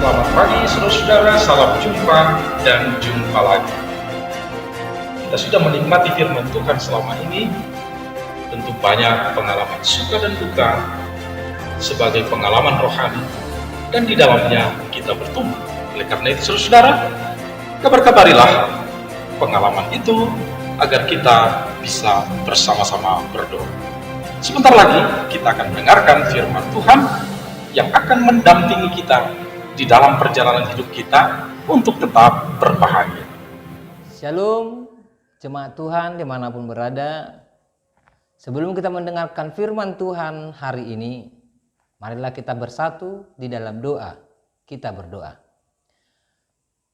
Selamat pagi saudara-saudara, salam jumpa dan jumpa lagi. Kita sudah menikmati firman Tuhan selama ini. Tentu banyak pengalaman suka dan duka sebagai pengalaman rohani, dan di dalamnya kita bertumbuh. Oleh karena itu saudara-saudara, kabar-kabarilah pengalaman itu agar kita bisa bersama-sama berdoa. Sebentar lagi kita akan mendengarkan firman Tuhan yang akan mendampingi kita di dalam perjalanan hidup kita untuk tetap berbahagia. Shalom, jemaat Tuhan dimanapun berada. Sebelum kita mendengarkan firman Tuhan hari ini, marilah kita bersatu di dalam doa. Kita berdoa.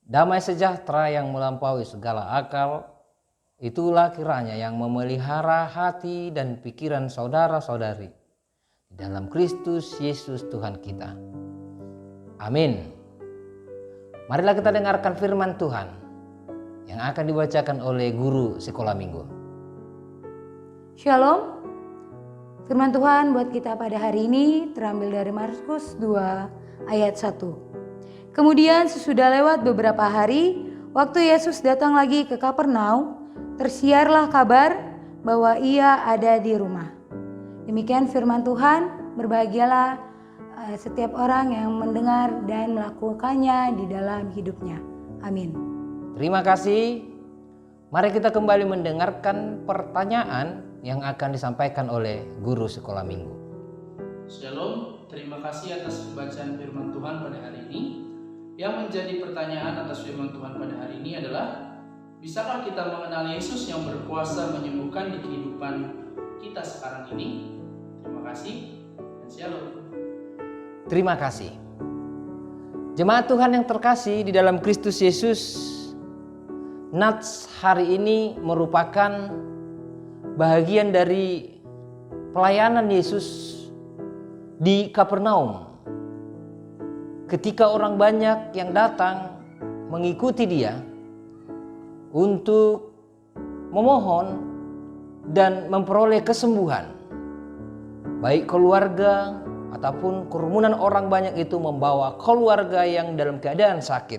Damai sejahtera yang melampaui segala akal, itulah kiranya yang memelihara hati dan pikiran saudara-saudari di dalam Kristus Yesus Tuhan kita. Amin. Marilah kita dengarkan firman Tuhan yang akan dibacakan oleh guru sekolah minggu. Shalom. Firman Tuhan buat kita pada hari ini terambil dari Markus 2 ayat 1. Kemudian sesudah lewat beberapa hari, waktu Yesus datang lagi ke Kapernaum, tersiarlah kabar bahwa ia ada di rumah. Demikian firman Tuhan, berbahagialah setiap orang yang mendengar dan melakukannya di dalam hidupnya. Amin. Terima kasih. Mari kita kembali mendengarkan pertanyaan yang akan disampaikan oleh guru sekolah minggu. Shalom, terima kasih atas pembacaan firman Tuhan pada hari ini. Yang menjadi pertanyaan atas firman Tuhan pada hari ini adalah, bisakah kita mengenal Yesus yang berkuasa menyembuhkan di kehidupan kita sekarang ini? Terima kasih dan shalom. Terima kasih. Jemaat Tuhan yang terkasih di dalam Kristus Yesus, Nats hari ini merupakan bahagian dari pelayanan Yesus di Kapernaum. Ketika orang banyak yang datang mengikuti dia untuk memohon dan memperoleh kesembuhan, baik keluarga ataupun kerumunan orang banyak itu membawa keluarga yang dalam keadaan sakit.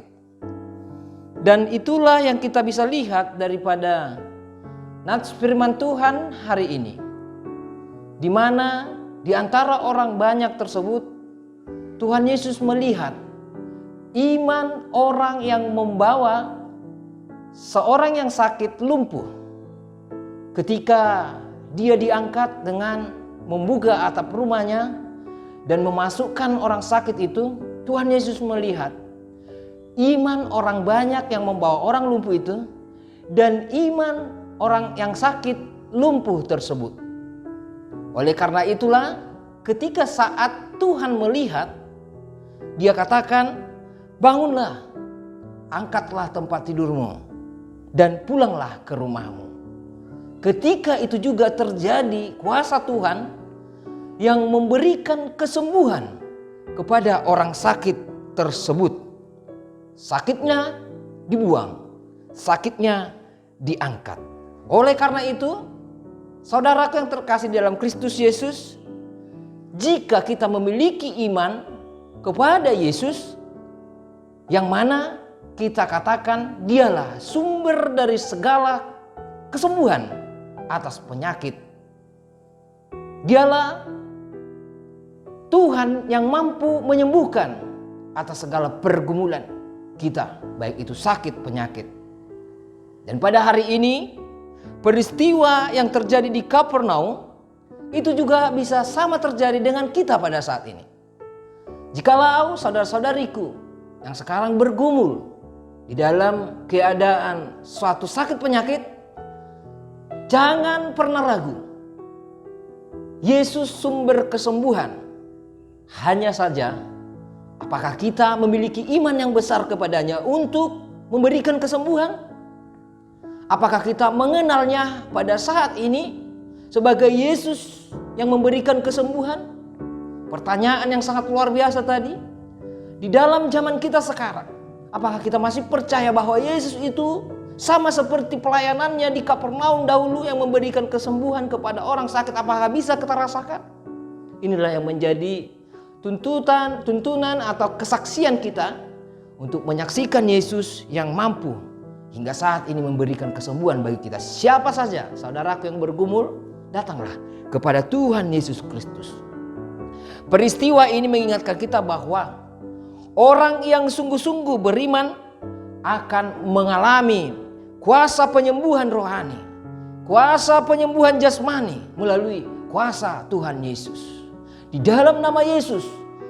Dan itulah yang kita bisa lihat daripada nats firman Tuhan hari ini, di mana di antara orang banyak tersebut Tuhan Yesus melihat iman orang yang membawa seorang yang sakit lumpuh. Ketika dia diangkat dengan membuka atap rumahnya dan memasukkan orang sakit itu, Tuhan Yesus melihat iman orang banyak yang membawa orang lumpuh itu dan iman orang yang sakit lumpuh tersebut. Oleh karena itulah, ketika saat Tuhan melihat, dia katakan, bangunlah, angkatlah tempat tidurmu dan pulanglah ke rumahmu. Ketika itu juga terjadi kuasa Tuhan yang memberikan kesembuhan kepada orang sakit tersebut. Sakitnya dibuang, sakitnya diangkat. Oleh karena itu, saudaraku yang terkasih dalam Kristus Yesus, jika kita memiliki iman kepada Yesus, yang mana kita katakan dialah sumber dari segala kesembuhan atas penyakit. Dialah Tuhan yang mampu menyembuhkan atas segala pergumulan kita, baik itu sakit penyakit. Dan pada hari ini, peristiwa yang terjadi di Kapernaum itu juga bisa sama terjadi dengan kita pada saat ini. Jikalau saudara-saudariku yang sekarang bergumul di dalam keadaan suatu sakit penyakit, jangan pernah ragu. Yesus sumber kesembuhan. Hanya saja, apakah kita memiliki iman yang besar kepadanya untuk memberikan kesembuhan? Apakah kita mengenalnya pada saat ini sebagai Yesus yang memberikan kesembuhan? Pertanyaan yang sangat luar biasa tadi. Di dalam zaman kita sekarang, apakah kita masih percaya bahwa Yesus itu sama seperti pelayanannya di Kapernaum dahulu yang memberikan kesembuhan kepada orang sakit? Apakah bisa kita rasakan? Inilah yang menjadi tuntunan atau kesaksian kita untuk menyaksikan Yesus yang mampu hingga saat ini memberikan kesembuhan bagi kita. Siapa saja saudaraku yang bergumul, datanglah kepada Tuhan Yesus Kristus. Peristiwa ini mengingatkan kita bahwa orang yang sungguh-sungguh beriman akan mengalami kuasa penyembuhan rohani, kuasa penyembuhan jasmani melalui kuasa Tuhan Yesus. Di dalam nama Yesus,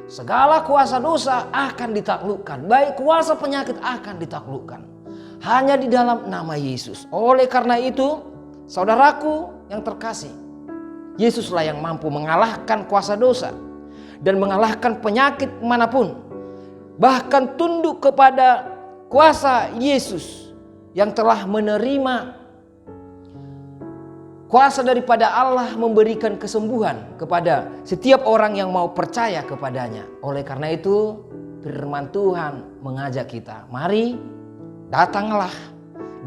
segala kuasa dosa akan ditaklukkan, baik kuasa penyakit akan ditaklukkan. Hanya di dalam nama Yesus. Oleh karena itu, saudaraku yang terkasih, Yesuslah yang mampu mengalahkan kuasa dosa dan mengalahkan penyakit manapun. Bahkan tunduk kepada kuasa Yesus yang telah menerima kuasa daripada Allah memberikan kesembuhan kepada setiap orang yang mau percaya kepadanya. Oleh karena itu, firman Tuhan mengajak kita, mari datanglah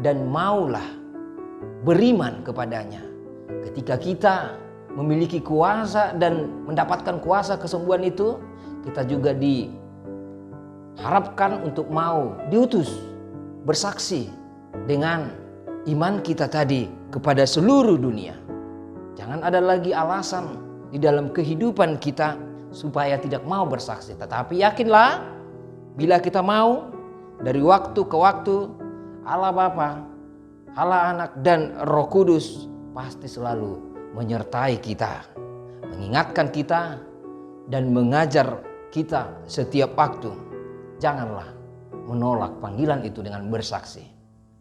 dan maulah beriman kepadanya. Ketika kita memiliki kuasa dan mendapatkan kuasa kesembuhan itu, kita juga diharapkan untuk mau diutus bersaksi dengan iman kita tadi kepada seluruh dunia. Jangan ada lagi alasan di dalam kehidupan kita supaya tidak mau bersaksi. Tetapi yakinlah, bila kita mau, dari waktu ke waktu, Allah Bapa, Allah Anak dan Roh Kudus pasti selalu menyertai kita, mengingatkan kita dan mengajar kita setiap waktu. Janganlah menolak panggilan itu dengan bersaksi,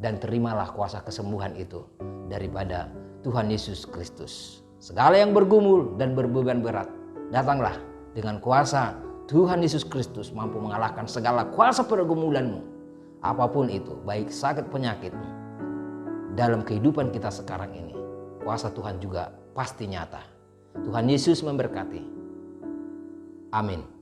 dan terimalah kuasa kesembuhan itu daripada Tuhan Yesus Kristus. Segala yang bergumul dan berbeban berat, datanglah dengan kuasa Tuhan Yesus Kristus mampu mengalahkan segala kuasa pergumulanmu, apapun itu, baik sakit penyakit dalam kehidupan kita sekarang ini. Kuasa Tuhan juga pasti nyata. Tuhan Yesus memberkati. Amin.